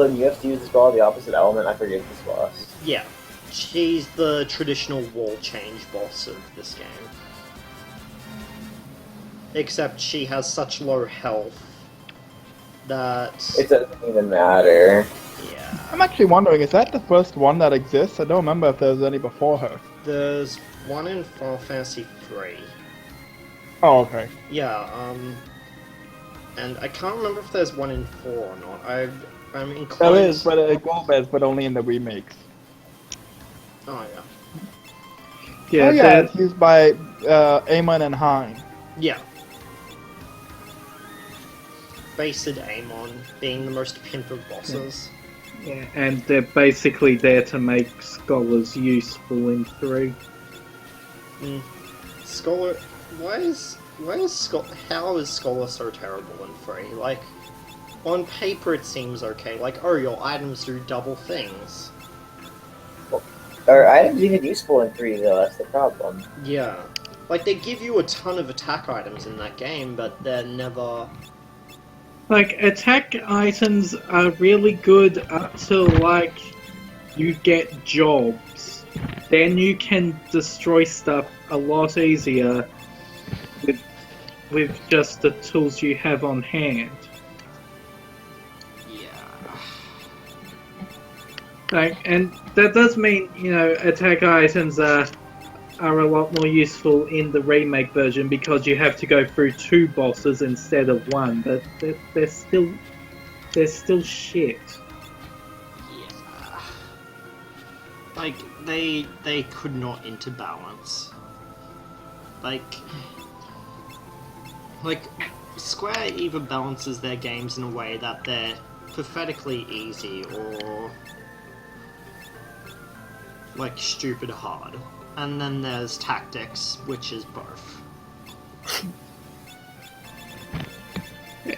and you have to use the spell of the opposite element. I forget this boss. Yeah. She's the traditional wall change boss of this game. Except she has such low health that... It doesn't even matter. Yeah. I'm actually wondering, is that the first one that exists? I don't remember if there was any before her. There's one in Final Fantasy 3. Oh, okay. Yeah, and I can't remember if there's one in 4 or not. I'm inclined... There is, but only in the remakes. Oh, yeah. Yeah, it's used by Amon and Hein. Yeah. Based Amon being the most pimp of bosses. Yeah, and they're basically there to make scholars useful in 3. Scholar... How is Scholar so terrible in 3? Like, on paper it seems okay. Like, oh, your items do double things. Are items even useful in 3, though? That's the problem. Yeah. Like, they give you a ton of attack items in that game, but they're never... Like, attack items are really good up till, like, you get jobs. Then you can destroy stuff a lot easier with just the tools you have on hand. Yeah. Like, and that does mean, you know, attack items are a lot more useful in the remake version because you have to go through 2 bosses instead of 1, but they're still shit. Yeah. Like, they could not interbalance. Like, Square either balances their games in a way that they're pathetically easy or, like, stupid hard. And then there's Tactics, which is both.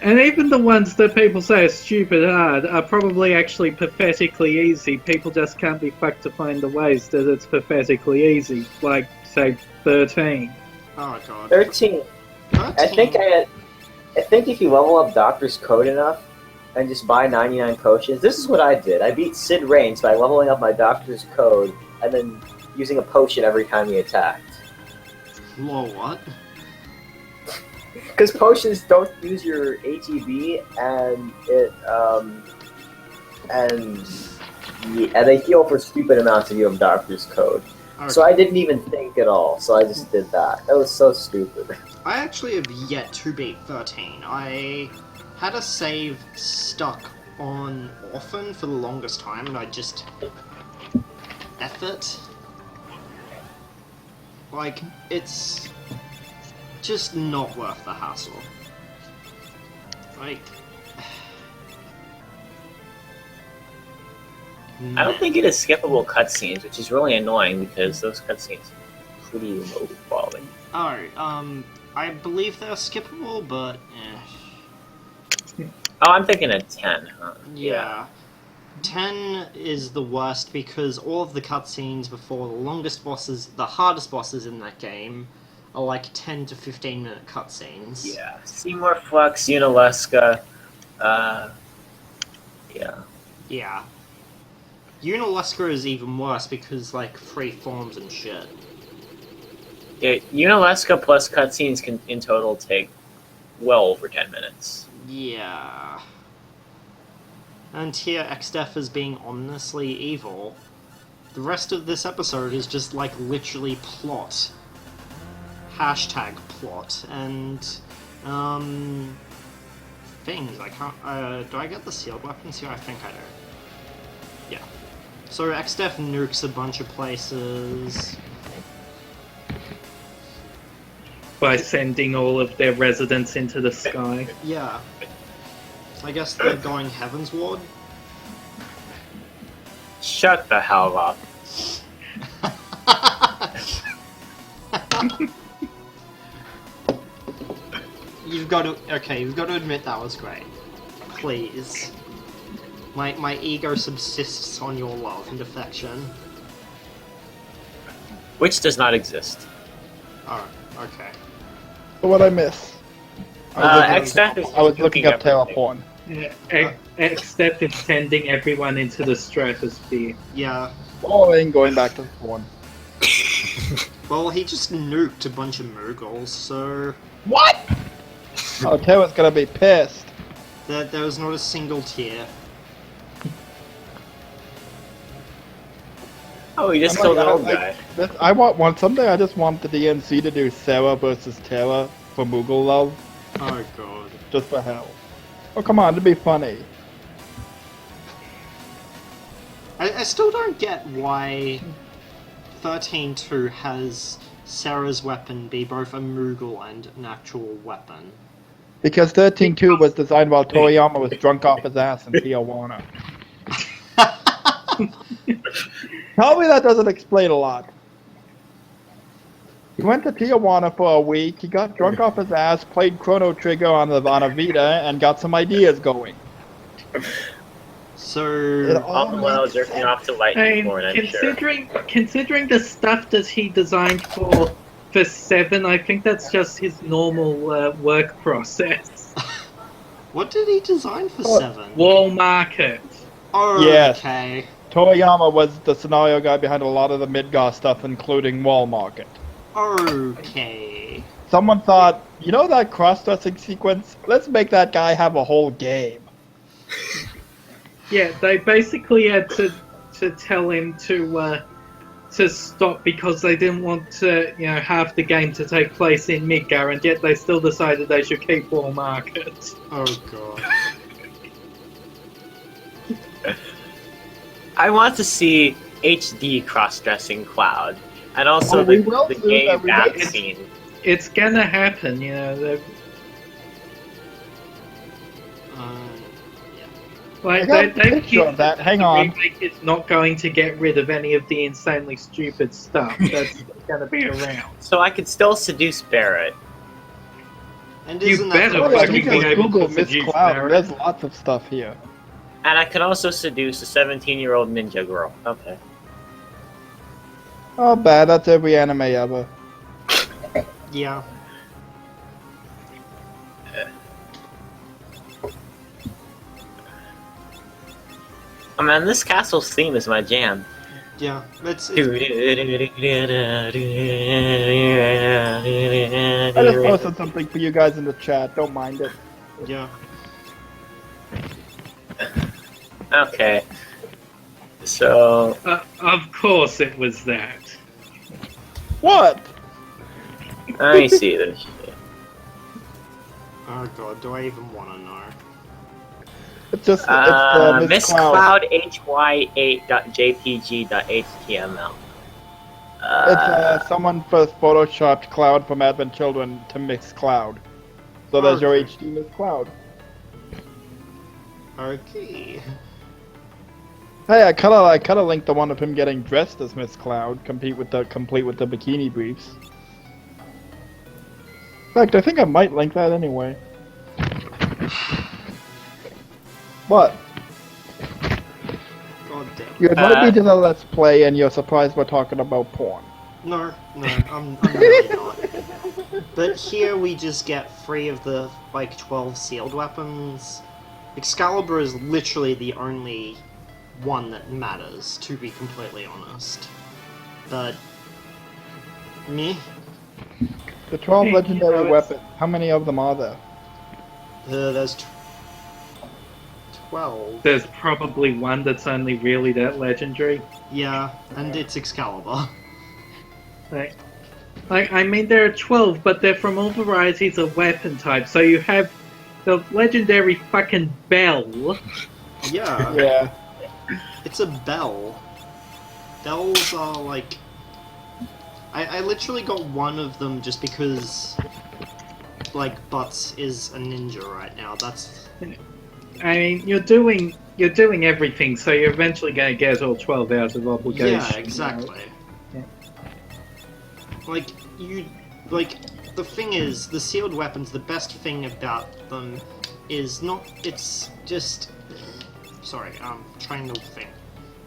And even the ones that people say are stupid hard are probably actually pathetically easy. People just can't be fucked to find the ways that it's pathetically easy. Like, say, 13. Oh god. 13. I think if you level up Doctor's Code enough and just buy 99 potions, this is what I did. I beat Sid Reigns by leveling up my Doctor's Code and then using a potion every time he attacked. Whoa, what? Because potions don't use your ATB and they heal for stupid amounts if you have Doctor's Code. Okay. So I didn't even think at all, so I just did that. That was so stupid. I actually have yet to beat 13. I had a save stuck on Orphan for the longest time, and I just... F it. Like, it's just not worth the hassle. Like... I don't think it is skippable cutscenes, which is really annoying because those cutscenes are pretty low quality. Oh, I believe they're skippable, but Oh, I'm thinking of 10, huh? Yeah. 10 is the worst because all of the cutscenes before the longest bosses, the hardest bosses in that game, are like 10 to 15 minute cutscenes. Yeah. Seymour Flux, Unalesca, yeah. Yeah. Unalesca is even worse because, like, free forms and shit. Yeah, Unalesca plus cutscenes can in total take well over 10 minutes. Yeah. And here Xdef is being ominously evil. The rest of this episode is just, like, literally plot. Hashtag plot. And, things. I can't, do I get the sealed weapons here? I think I do. Yeah. So Xdef nukes a bunch of places. By sending all of their residents into the sky. Yeah. I guess they're going Heavensward? Shut the hell up. You've got to admit that was great. Please. My ego subsists on your love and affection. Which does not exist. Oh, okay. So what I miss? Xdef is I was looking up Terra everything. porn. Yeah, Xstep is sending everyone into the stratosphere. Yeah. Following, going back to spawn. Well, he just nuked a bunch of Moogles, so What? Oh, Taylor's gonna be pissed. there was not a single tear. Oh, he just killed an old guy. I want one someday. I just want the DNC to do Sarah versus Taylor for Moogle love, Oh god. just for hell. Oh come on, it'd be funny. I still don't get why 13.2 has Sarah's weapon be both a Moogle and an actual weapon. Because 13.2 was designed while Toriyama was drunk off his ass in Tijuana. Tell me that doesn't explain a lot. He went to Tijuana for a week, he got drunk off his ass, played Chrono Trigger on a Vita, and got some ideas going. So While jerking off to lightning porn, I'm sure. Considering the stuff that he designed for 7, I think that's just his normal work process. what did he design for 7? Wall market. Oh, Yes. okay. Toriyama was the scenario guy behind a lot of the Midgar stuff, including Wall Market. Okay. Someone thought, you know that cross-dressing sequence? Let's make that guy have a whole game. Yeah, they basically had to tell him to stop because they didn't want half the game to take place in Midgar, and yet they still decided they should keep Wall Market. Oh god. I want to see HD cross-dressing Cloud, and also we the will gay soon, bath scene. It's gonna happen, Yeah. Like I got a picture of that. Hang on. The remake is not going to get rid of any of the insanely stupid stuff that's gonna be around. So I could still seduce Barrett. And You isn't better that Oh, the yeah, fucking you question? can able to Google Miss seduce Cloud. Barrett. There's lots of stuff here. And I could also seduce a 17-year-old ninja girl. Okay. Oh, bad. That's every anime ever. Yeah. Oh man, this castle's theme is my jam. Yeah. It's I just posted something for you guys in the chat. Don't mind it. yeah. Okay. So, Of course it was that. What? let me see this shit. Oh god, do I even want to know? It's just Miss Miss Cloud hy8.jpg.html. It's someone first photoshopped Cloud from Advent Children to Miss Cloud. So there's your Okay. HD Miss Cloud. Okay. Hey, I kinda linked the one of him getting dressed as Miss Cloud, complete with the bikini briefs. In fact, I think I might link that anyway. What? God damn. You invite me to the Let's Play and you're surprised we're talking about porn. No, I'm really not. But here we just get 3 of the, 12 sealed weapons. Excalibur is literally the only one that matters, to be completely honest. But... meh. The 12 Hey, legendary you know, weapons, how many of them are there? There's 12. There's probably one that's only really that legendary. Yeah, and it's Excalibur. I mean, there are 12, but they're from all varieties of weapon types. So you have the legendary fucking bell. Yeah, Yeah. it's a bell. Bells are like... I literally got one of them just because, Butts is a ninja right now. That's... I mean, you're doing everything, so you're eventually going to get all 12 out of obligation. Yeah, exactly. Yeah. The thing is, the sealed weapons, the best thing about them is not... It's just... Sorry, I'm trying to think.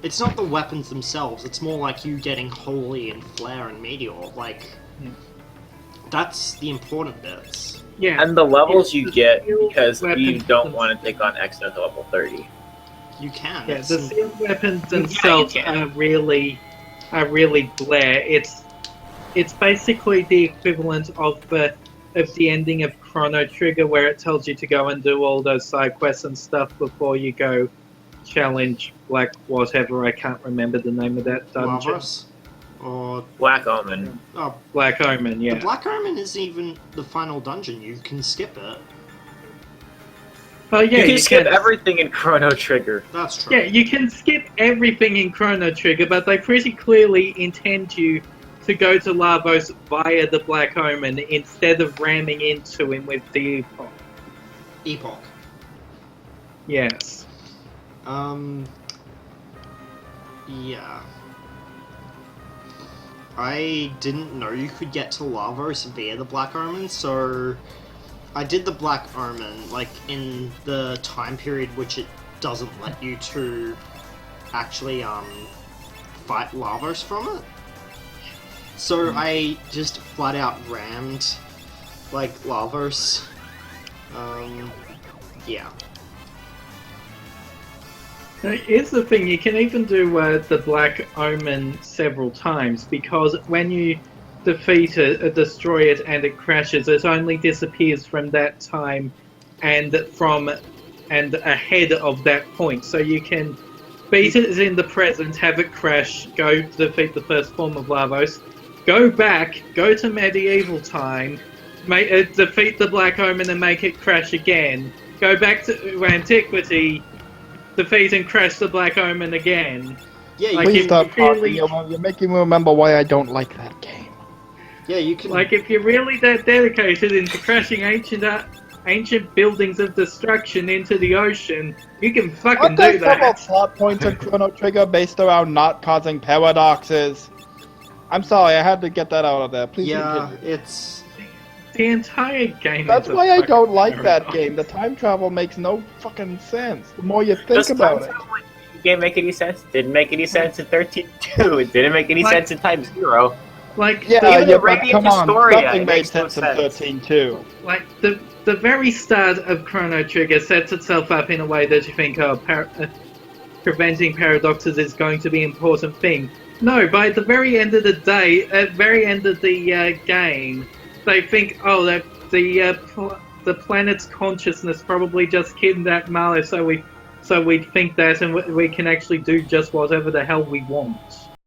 It's not the weapons themselves, it's more like you getting Holy and Flare and Meteor. Yeah. That's the important bits. Yeah. And the levels you It's get sealed because you weapons don't want to take on Exo to level 30. You can. Yeah, It's the sealed weapons themselves can. are really Blair. It's basically the equivalent of the ending of Chrono Trigger, where it tells you to go and do all those side quests and stuff before you go challenge Black whatever. I can't remember the name of that dungeon. Lavos? Or Black Omen. oh, Black Omen, yeah. the Black Omen isn't even the final dungeon. You can skip it. Oh yeah, You can skip can. everything in Chrono Trigger. That's true. Yeah, you can skip everything in Chrono Trigger, but they pretty clearly intend you to go to Lavos via the Black Omen instead of ramming into him with the Epoch. Epoch. Yes. Yeah. I didn't know you could get to Lavos via the Black Omen, so I did the Black Omen, like, in the time period which it doesn't let you to actually, fight Lavos from it. So I just flat out rammed, like, Lavos. Yeah. Now, here's the thing, you can even do the Black Omen several times, because when you defeat it, destroy it, and it crashes, it only disappears from that time and ahead of that point. So you can beat it in the present, have it crash, go defeat the first form of Lavos, go back, go to medieval time, defeat the Black Omen and make it crash again, go back to antiquity, defeat and crash the Black Omen again. Yeah, Like, Please if stop you talking. really- You're making me remember why I don't like that game. yeah, you can. Like, if you're really that dedicated into crashing ancient buildings of destruction into the ocean, you can fucking Aren't do there several that. plot points in Chrono Trigger based around not causing paradoxes? I'm sorry, I had to get that out of there. Please yeah, continue. it's. The entire game That's is a why I fucking don't like that paradox. game. The time travel makes no fucking sense. The more you think Does about time it. travel in the game make any sense? Didn't make any sense in 13.2. It didn't make any Like- sense in Type 0. Like, Yeah, Even yeah, in but Radiant come on, Historia, something it made makes no sense in sense. 13 too. like the very start of Chrono Trigger sets itself up in a way that you think, oh, preventing paradoxes is going to be an important thing. No, by the very end of the day, at very end of the game, they think, oh, that the planet's consciousness probably just kidnapped Marley, so we think that, and we can actually do just whatever the hell we want.